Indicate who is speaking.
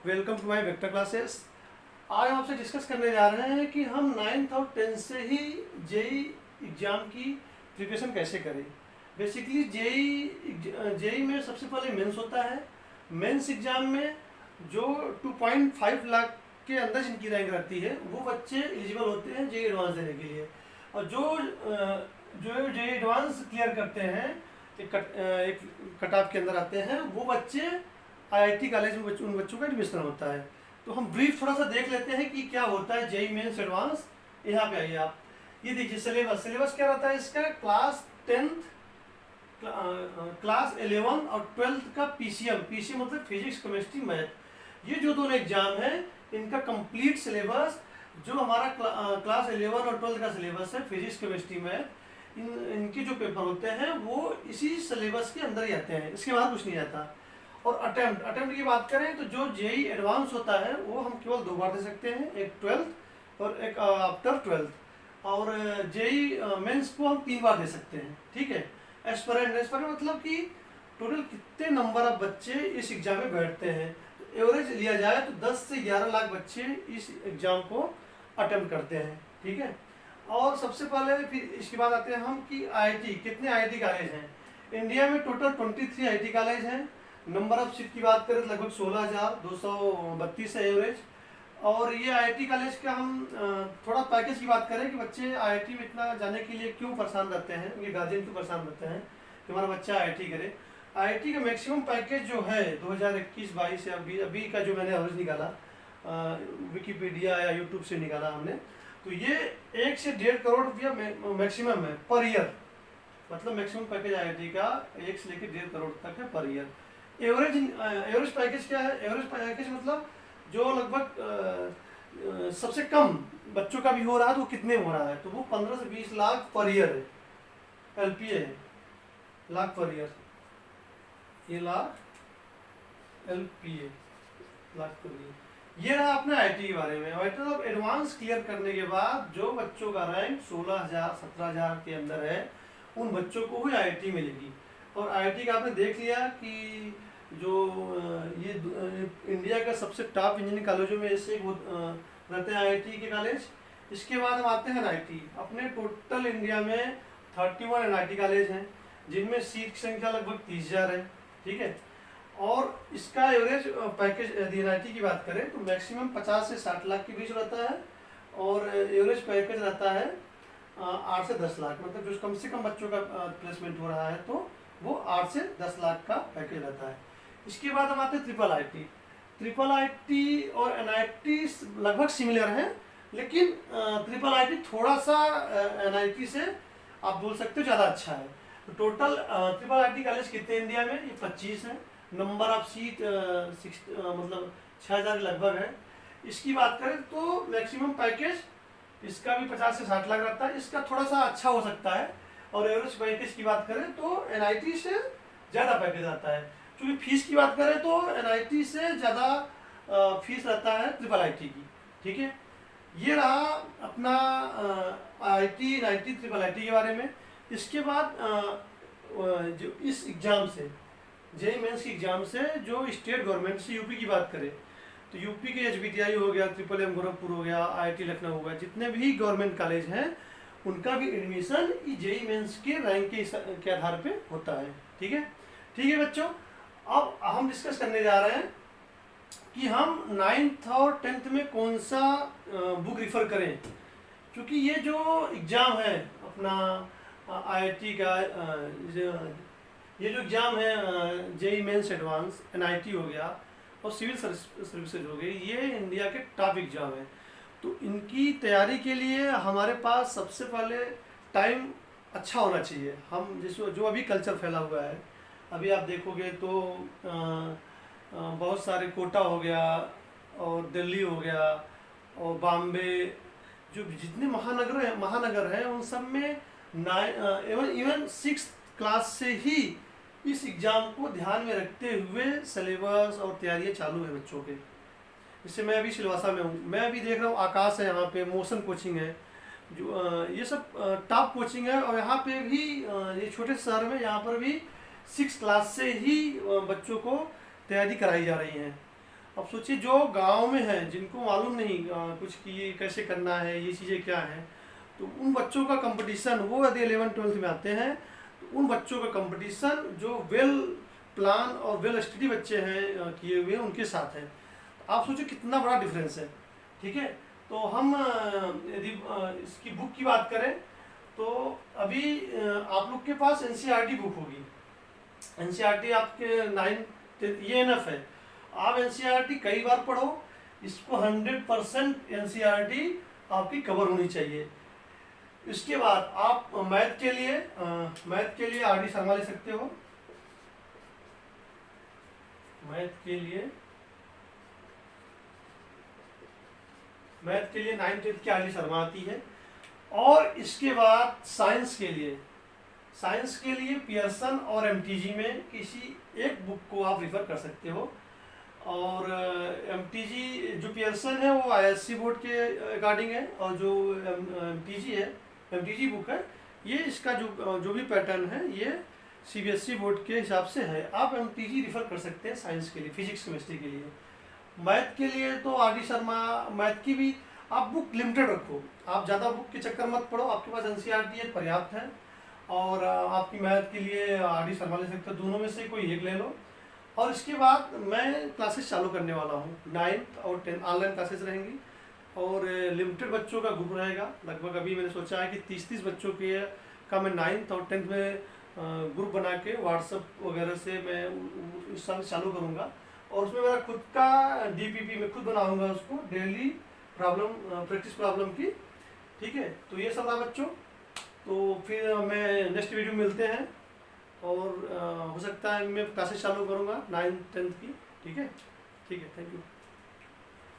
Speaker 1: Welcome to my vector classes. आज हम आपसे डिस्कस करने जा रहे हैं कि हम 9th और 10th से ही जेई एग्ज़ाम की प्रिपरेशन कैसे करें। बेसिकली जेई में सबसे पहले मेंस होता है। मेंस एग्ज़ाम में जो 2.5 लाख के अंदर जिनकी रैंक रहती है वो बच्चे एलिजिबल होते हैं जेई एडवांस देने के लिए। और जो जेई एडवांस क्लियर करते हैं, एक कट ऑफ के अंदर आते हैं, वो बच्चे आईआईटी कॉलेज में उन बच्चों का एडमिशन होता है। तो हम ब्रीफ थोड़ा सा देख लेते हैं कि क्या होता है जेई मेंस एडवांस। यहाँ पे आइए आप, ये देखिए सिलेबस क्या रहता है इसका। क्लास 10th, क्लास 11 और 12th का पीसीएम मतलब फिजिक्स केमिस्ट्री मैथ, ये जो दोनों एग्जाम है इनका कंप्लीट सिलेबस, जो हमारा क्लास 11 और 12th का सिलेबस है फिजिक्स केमिस्ट्री मैथ, इनके जो पेपर होते हैं वो इसी सिलेबस के अंदर ही आते हैं, इसके बाद कुछ नहीं आता। और अटेम्प्ट की बात करें तो जो जेई एडवांस होता है वो हम केवल 2 बार दे सकते हैं, एक 12th और एक आफ्टर 12th। और जेई मेंस को हम 3 बार दे सकते हैं, ठीक है। एस्पिरेंट मतलब कि टोटल कितने नंबर ऑफ बच्चे इस एग्जाम में बैठते हैं। तो एवरेज लिया जाए तो 10 से 11 लाख बच्चे इस एग्जाम को अटेम्प्ट करते हैं, ठीक है। और सबसे पहले फिर इसके बाद आते हैं हम कि आईआईटी, कितने आईआईटी कॉलेज हैं इंडिया में। टोटल 23 आईआईटी कॉलेज हैं। नंबर ऑफ सीट की बात करें तो लगभग 16,232 है एवरेज। और ये आईआईटी कॉलेज का हम थोड़ा पैकेज की बात करें कि बच्चे आईआईटी में इतना जाने के लिए क्यों परेशान रहते हैं, उनके गार्जियन क्यों परेशान रहते हैं कि हमारा बच्चा आईआईटी करे। आईआईटी का मैक्सिमम पैकेज जो है 2021-22 या अभी का जो मैंने एवरेज निकाला विकिपीडिया या यूट्यूब से निकाला हमने, तो ये 1 से 1.5 करोड़ रुपया मैक्सिमम है पर ईयर। मतलब मैक्सिमम पैकेज आईआईटी का 1 से लेकर 1.5 करोड़ तक है पर ईयर। एवरेज पैकेज क्या है? एवरेज पैकेज मतलब जो लगभग सबसे कम बच्चों का भी हो रहा है तो वो कितने हो रहा है, तो वो 15 से 20 लाख पर ईयर है। एलपीए है, लाख पर ईयर, ये lakh LPA, lakh per year. ये रहा अपने आईटी के बारे में। मतलब एडवांस क्लियर करने के बाद जो बच्चों का रैंक 16,000 17,000 के अंदर है उन बच्चों को ही आईआईटी मिलेगी। और आईआईटी का आपने देख लिया कि जो ये इंडिया का सबसे टॉप इंजीनियरिंग कॉलेजों में से एक रहते हैं आईआईटी के कॉलेज। इसके बाद हम आते हैं एनआईटी। अपने टोटल इंडिया में 31 एनआईटी कॉलेज हैं जिनमें सीट की संख्या लगभग 30,000 है, ठीक है। और इसका एवरेज पैकेज यदि एनआईटी की बात करें तो मैक्सिमम 50 से 60 लाख के बीच रहता है। और एवरेज पैकेज रहता है 8 से 10 लाख। मतलब जो कम से कम बच्चों का प्लेसमेंट हो रहा है तो वो 8 से 10 लाख का पैकेज रहता है। इसके बाद हम आते हैं ट्रिपल आईटी और एनआईटी लगभग सिमिलर हैं, लेकिन ट्रिपल आईटी थोड़ा सा एनआईटी से आप बोल सकते हो ज़्यादा अच्छा है। तो टोटल ट्रिपल आईटी कॉलेज कितने इंडिया में? ये 25 है। नंबर ऑफ सीट मतलब 6,000 लगभग है। इसकी बात करें तो मैक्सिमम पैकेज इसका भी 50 से 60 लाख रहता है। इसका थोड़ा सा अच्छा हो सकता है। और एवरेज पैकेज की बात करें तो एनआईटी से ज़्यादा पैकेज आता है। क्योंकि फीस की बात करें तो एनआईटी से ज़्यादा फीस रहता है ट्रिपल आईटी की, ठीक है। ये रहा अपना आईटी एनआईटी ट्रिपल आईटी के बारे में। इसके बाद जो इस एग्ज़ाम से जेईई मेंस की एग्ज़ाम से जो स्टेट गवर्नमेंट से यूपी की बात करें तो यूपी के एचबीटीआई हो गया, ट्रिपल एम गोरखपुर हो गया, आईआईटी लखनऊ हो गया, जितने भी गवर्नमेंट कॉलेज हैं उनका भी एडमिशन जेईई मेंस के रैंक के आधार पे होता है, ठीक है। ठीक है बच्चों, अब हम डिस्कस करने जा रहे हैं कि हम 9th और 10th में कौन सा बुक रिफ़र करें। क्योंकि ये जो एग्ज़ाम है अपना आईआईटी का, ये जो एग्ज़ाम है जेईई मेंस एडवांस, एनआईटी हो गया और सिविल सर्विसेज हो गई, ये इंडिया के टॉप एग्ज़ाम है। तो इनकी तैयारी के लिए हमारे पास सबसे पहले टाइम अच्छा होना चाहिए। हम जो अभी कल्चर फैला हुआ है, अभी आप देखोगे तो बहुत सारे कोटा हो गया और दिल्ली हो गया और बॉम्बे, जो जितने महानगर हैं उन सब में इवन 6th क्लास से ही इस एग्ज़ाम को ध्यान में रखते हुए सिलेबस और तैयारियां चालू है बच्चों के। जैसे मैं अभी सिलवासा में हूँ, मैं अभी देख रहा हूँ आकाश है, यहाँ पे मोशन कोचिंग है, जो ये सब टॉप कोचिंग है। और यहाँ पे भी ये छोटे शहर में यहाँ पर भी 6th क्लास से ही बच्चों को तैयारी कराई जा रही है। अब सोचिए जो गांव में है, जिनको मालूम नहीं कुछ कि ये कैसे करना है, ये चीज़ें क्या है, तो उन बच्चों का कंपटीशन, वो यदि 11th-12th में आते हैं तो उन बच्चों का कंपटीशन जो वेल प्लान और वेल स्टडी बच्चे हैं किए हुए, उनके साथ है। आप सोचिए कितना बड़ा डिफरेंस है। ठीक है, तो हम यदि इसकी बुक की बात करें तो अभी आप लोग के पास एनसीईआरटी बुक होगी। एनसीईआरटी आपके 9th ये एनफ है। आप एनसीईआरटी कई बार पढ़ो, इसको 100% एनसीईआरटी आपकी कवर होनी चाहिए। इसके बाद आप मैथ के लिए आर डी शर्मा ले सकते हो। मैथ के लिए 9th-10th की आर डी शर्मा आती है। और इसके बाद साइंस के लिए पियर्सन और एमटीजी में किसी एक बुक को आप रिफर कर सकते हो। और एमटीजी जो पियर्सन है वो आईएससी बोर्ड के अकॉर्डिंग है, और जो एमटीजी बुक है ये इसका जो भी पैटर्न है ये सीबीएसई बोर्ड के हिसाब से है। आप एमटीजी रिफर कर सकते हैं साइंस के लिए, फिजिक्स केमिस्ट्री के लिए। मैथ के लिए तो आर डी शर्मा, मैथ की भी आप बुक लिमिटेड रखो, आप ज़्यादा बुक के चक्कर मत पड़ो। आपके पास एनसीईआरटी पर्याप्त है। और आपकी मैथ के लिए आर डी शर्मा ले सकते हो, दोनों में से कोई एक ले लो। और इसके बाद मैं क्लासेस चालू करने वाला हूँ, 9th और 10th ऑनलाइन क्लासेस रहेंगी, और लिमिटेड बच्चों का ग्रुप रहेगा। लगभग अभी मैंने सोचा है कि 30-30 बच्चों के का मैं 9th और 10th में ग्रुप बना के व्हाट्सएप वगैरह से मैं इस साल चालू करूँगा। और उसमें मेरा खुद का डीपीपी मैं खुद बनाऊँगा, उसको डेली प्रैक्टिस प्रॉब्लम की। ठीक है, तो ये सब रहा बच्चों। तो फिर मैं नेक्स्ट वीडियो में मिलते हैं, और हो सकता है मैं क्लासेस चालू करूँगा 9th-10th की। ठीक है, थैंक यू।